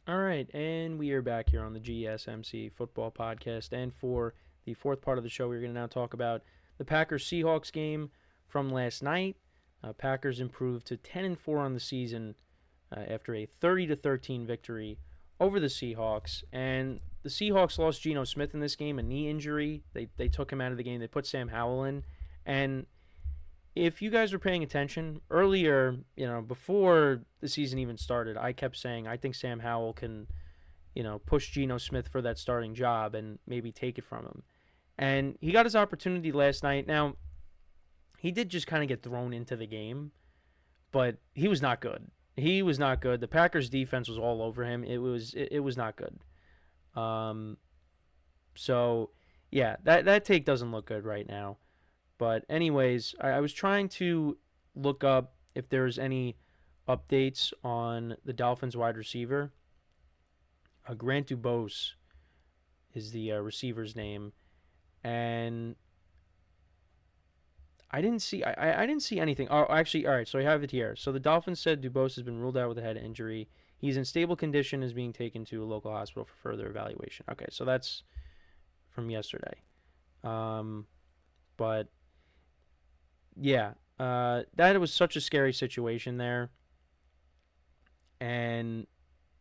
All right, and we are back here on the GSMC football podcast. And for the fourth part of the show, we're going to now talk about the Packers Seahawks game from last night. Packers improved to 10-4 on the season after a 30-13 victory over the Seahawks. And the Seahawks lost Geno Smith in this game, a knee injury. They took him out of the game. They put Sam Howell in. And if you guys were paying attention earlier, before the season even started, I kept saying I think Sam Howell can, push Geno Smith for that starting job and maybe take it from him. And he got his opportunity last night. Now, he did just kind of get thrown into the game, but he was not good. He was not good. The Packers defense was all over him. It was not good. Um, so yeah, that take doesn't look good right now. But anyways, I was trying to look up if there's any updates on the Dolphins wide receiver. Grant Dubose is the receiver's name, and I didn't see anything. Oh, actually, all right. So I have it here. So the Dolphins said Dubose has been ruled out with a head injury. He's in stable condition, is being taken to a local hospital for further evaluation. Okay, so that's from yesterday. But yeah, that was such a scary situation there. And,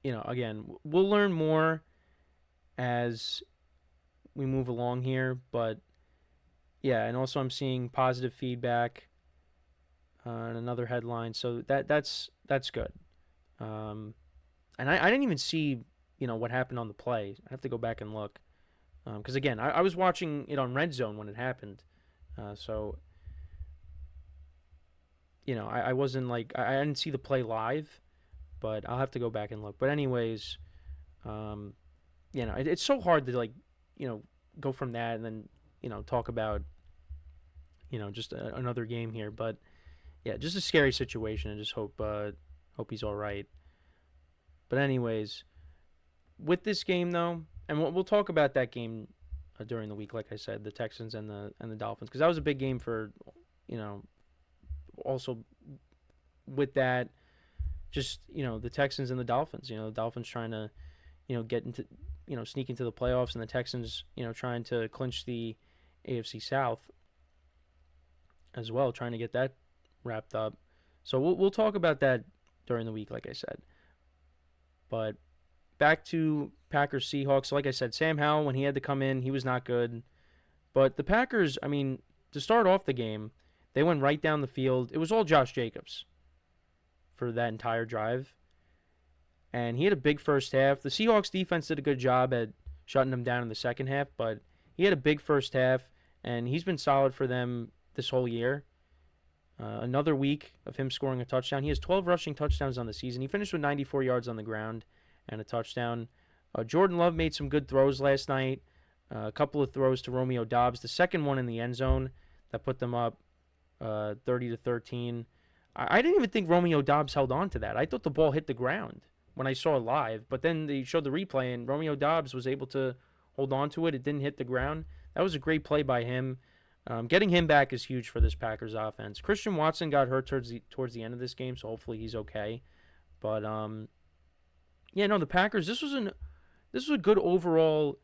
again, we'll learn more as we move along here. But, yeah, and also I'm seeing positive feedback on another headline. So that's good. And I didn't even see, what happened on the play. I have to go back and look. Because, again, I was watching it on Red Zone when it happened. So I wasn't like I didn't see the play live, but I'll have to go back and look. But anyways, it's so hard to go from that and then talk about just another game here. But yeah, just a scary situation, and just hope he's all right. But anyways, with this game though, and we'll talk about that game during the week, like I said, the Texans and the Dolphins, because that was a big game for also with that, just the Texans and the Dolphins. The Dolphins trying to get into sneak into the playoffs, and the Texans trying to clinch the AFC South as well, trying to get that wrapped up. So we'll talk about that during the week, like I said. But back to Packers Seahawks. So like I said, Sam Howell, when he had to come in, he was not good. But the Packers, I mean, to start off the game, they went right down the field. It was all Josh Jacobs for that entire drive. And he had a big first half. The Seahawks defense did a good job at shutting him down in the second half, but he had a big first half, and he's been solid for them this whole year. Another week of him scoring a touchdown. He has 12 rushing touchdowns on the season. He finished with 94 yards on the ground and a touchdown. Jordan Love made some good throws last night. A couple of throws to Romeo Doubs. The second one in the end zone that put them up 30-13. I didn't even think Romeo Doubs held on to that. I thought the ball hit the ground when I saw it live, but then they showed the replay, and Romeo Doubs was able to hold on to it. It didn't hit the ground. That was a great play by him. Getting him back is huge for this Packers offense. Christian Watson got hurt towards the end of this game, so hopefully he's okay. But the Packers. This was a good overall,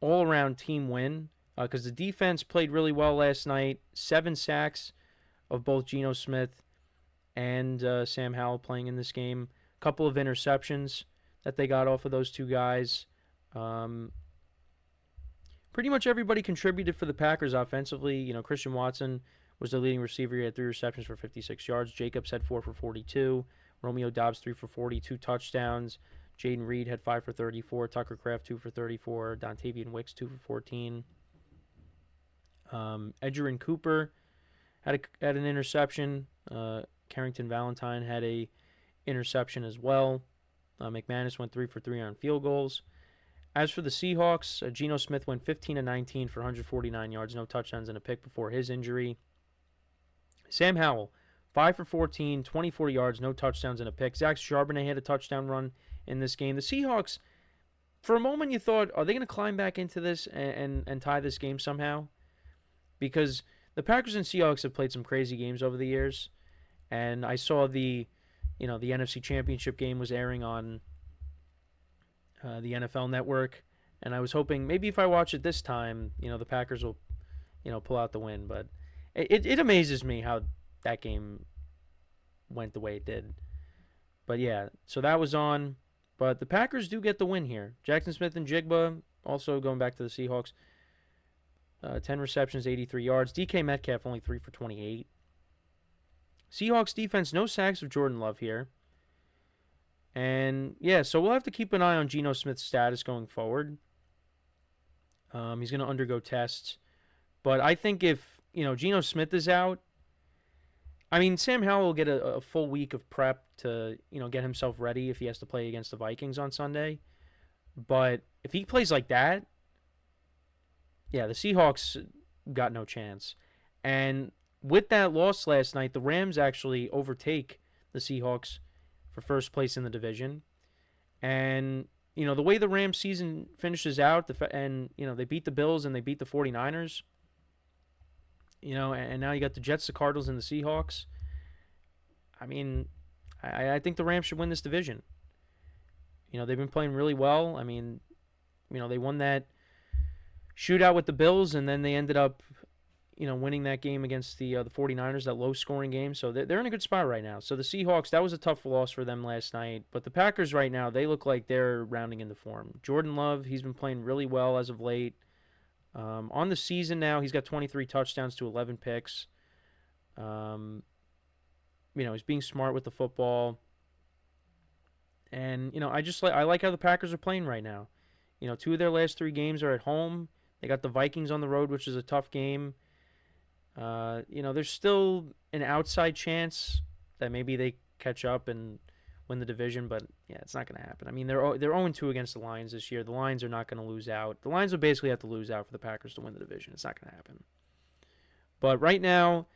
all-around team win because the defense played really well last night. 7 sacks of both Geno Smith and Sam Howell playing in this game. A couple of interceptions that they got off of those two guys. Pretty much everybody contributed for the Packers offensively. Christian Watson was the leading receiver. He had 3 receptions for 56 yards. Jacobs had 4 for 42. Romeo Doubs 3 for 42 touchdowns. Jaden Reed had 5 for 34. Tucker Kraft 2 for 34. Dontavian Wicks 2 for 14. Edgerrin Cooper had an interception. Carrington Valentine had a interception as well. McManus went 3 for 3 on field goals. As for the Seahawks, Geno Smith went 15-19 for 149 yards, no touchdowns and a pick before his injury. Sam Howell, 5 for 14, 24 yards, no touchdowns and a pick. Zach Charbonnet had a touchdown run in this game. The Seahawks, for a moment you thought, are they going to climb back into this and tie this game somehow? Because the Packers and Seahawks have played some crazy games over the years. And I saw the NFC Championship game was airing on the NFL Network, and I was hoping maybe if I watch it this time, the Packers will, pull out the win. But it amazes me how that game went the way it did. But yeah, so that was on. But the Packers do get the win here. Jackson Smith and Jigba, also going back to the Seahawks, 10 receptions, 83 yards. DK Metcalf only 3 for 28. Seahawks defense, no sacks of Jordan Love here. And yeah, so we'll have to keep an eye on Geno Smith's status going forward. He's going to undergo tests. But I think if, Geno Smith is out, I mean, Sam Howell will get a full week of prep to, get himself ready if he has to play against the Vikings on Sunday. But if he plays like that, yeah, the Seahawks got no chance. And with that loss last night, the Rams actually overtake the Seahawks for first place in the division. And, the way the Rams season finishes out, and, they beat the Bills and they beat the 49ers, and now you got the Jets, the Cardinals, and the Seahawks. I mean, I think the Rams should win this division. They've been playing really well. I mean, they won that shootout with the Bills, and then they ended up, winning that game against the 49ers, that low-scoring game. So they're in a good spot right now. So the Seahawks, that was a tough loss for them last night. But the Packers right now, they look like they're rounding into form. Jordan Love, he's been playing really well as of late. On the season now, he's got 23 touchdowns to 11 picks. He's being smart with the football. And, I like how the Packers are playing right now. 2 of their last 3 games are at home. They got the Vikings on the road, which is a tough game. There's still an outside chance that maybe they catch up and win the division, but yeah, it's not going to happen. I mean, they're 0-2 against the Lions this year. The Lions are not going to lose out. The Lions will basically have to lose out for the Packers to win the division. It's not going to happen. But right now,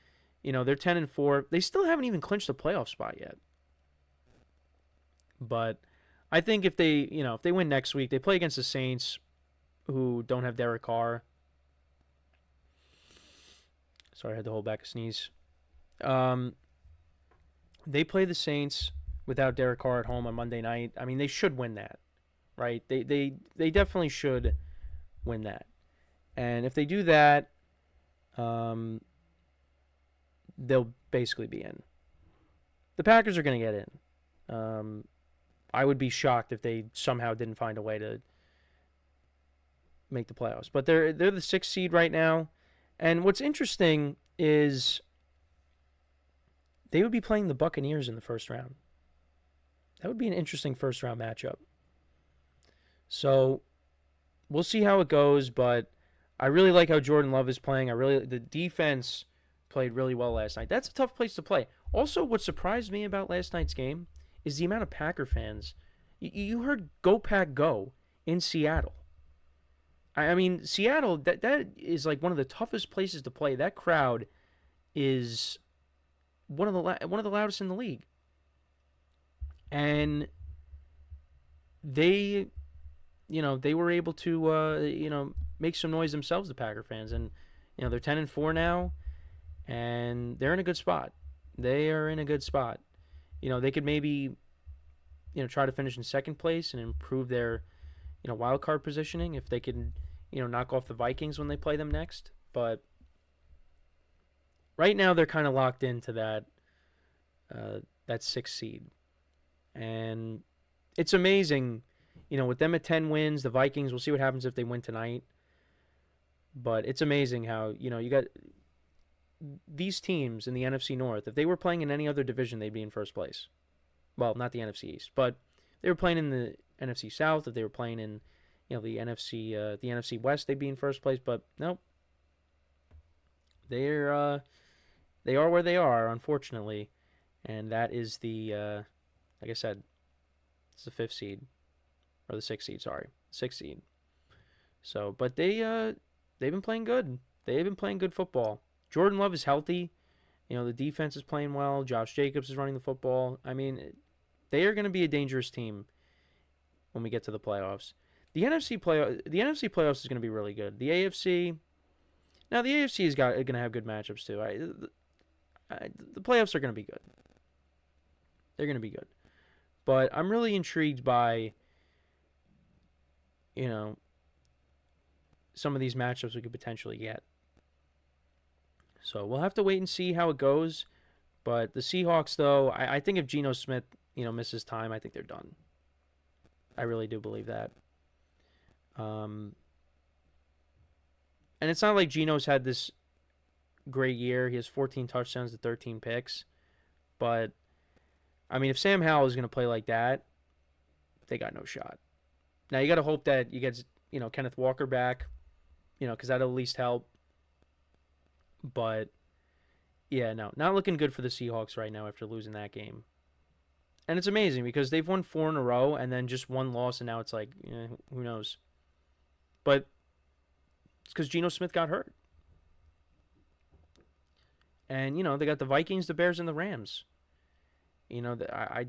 they're 10-4. They still haven't even clinched a playoff spot yet. But I think if they win next week, they play against the Saints, who don't have Derek Carr. Sorry, I had to hold back a sneeze. They play the Saints without Derek Carr at home on Monday night. I mean, they should win that, right? They definitely should win that. And if they do that, they'll basically be in. The Packers are going to get in. I would be shocked if they somehow didn't find a way to make the playoffs. But they're the 6th seed right now. And what's interesting is they would be playing the Buccaneers in the first round. That would be an interesting first round matchup. So we'll see how it goes, but I really like how Jordan Love is playing. The defense played really well last night. That's a tough place to play. Also, what surprised me about last night's game is the amount of Packer fans. You heard "Go Pack Go" in Seattle. I mean, Seattle, that is like one of the toughest places to play. That crowd is one of the loudest in the league. And they were able to make some noise themselves, the Packer fans, and they're 10-4 now, and they're in a good spot. They are in a good spot. They could maybe try to finish in second place and improve their wild card positioning if they can knock off the Vikings when they play them next. But right now they're kind of locked into that 6th seed, and it's amazing. With them at 10 wins, the Vikings, we'll see what happens if they win tonight. But it's amazing how, you got these teams in the NFC North. If they were playing in any other division, they'd be in first place. Well, not the NFC East, but they were playing in the NFC South. If they were playing in, the NFC West, they'd be in first place. But nope, they are where they are, unfortunately, and that is like I said, it's the 5th seed. Or the 6th seed, sorry. 6th seed. So, but they've been playing good. They've been playing good football. Jordan Love is healthy. The defense is playing well. Josh Jacobs is running the football. I mean, they are going to be a dangerous team when we get to the playoffs. The NFC playoffs is going to be really good. The AFC is going to have good matchups too. The playoffs are going to be good. They're going to be good. But I'm really intrigued by you know, some of these matchups we could potentially get. So we'll have to wait and see how it goes. But the Seahawks, though, I think if Geno Smith, misses time, I think they're done. I really do believe that. Um, and it's not like Geno's had this great year. He has 14 touchdowns to 13 picks. But, I mean, if Sam Howell is going to play like that, they got no shot. Now, you got to hope that you get, Kenneth Walker back, because that'll at least help. But, yeah, no, not looking good for the Seahawks right now after losing that game. And it's amazing because they've won 4 in a row and then just one loss, and now it's like, who knows? But it's because Geno Smith got hurt. And, they got the Vikings, the Bears, and the Rams. I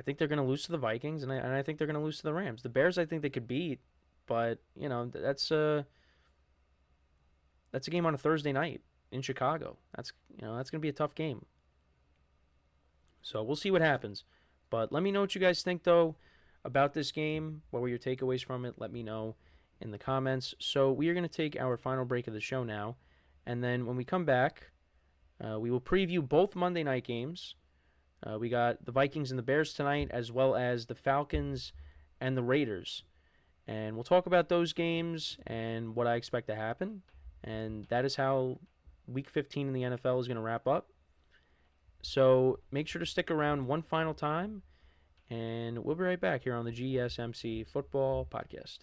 think they're going to lose to the Vikings, and I think they're going to lose to the Rams. The Bears, I think they could beat, but, that's a game on a Thursday night in Chicago. That's going to be a tough game. So we'll see what happens. But let me know what you guys think, though, about this game. What were your takeaways from it? Let me know in the comments. So we are going to take our final break of the show now. And then when we come back, we will preview both Monday night games. We got the Vikings and the Bears tonight, as well as the Falcons and the Raiders. And we'll talk about those games and what I expect to happen. And that is how Week 15 in the NFL is going to wrap up. So make sure to stick around one final time, and we'll be right back here on the GSMC Football Podcast.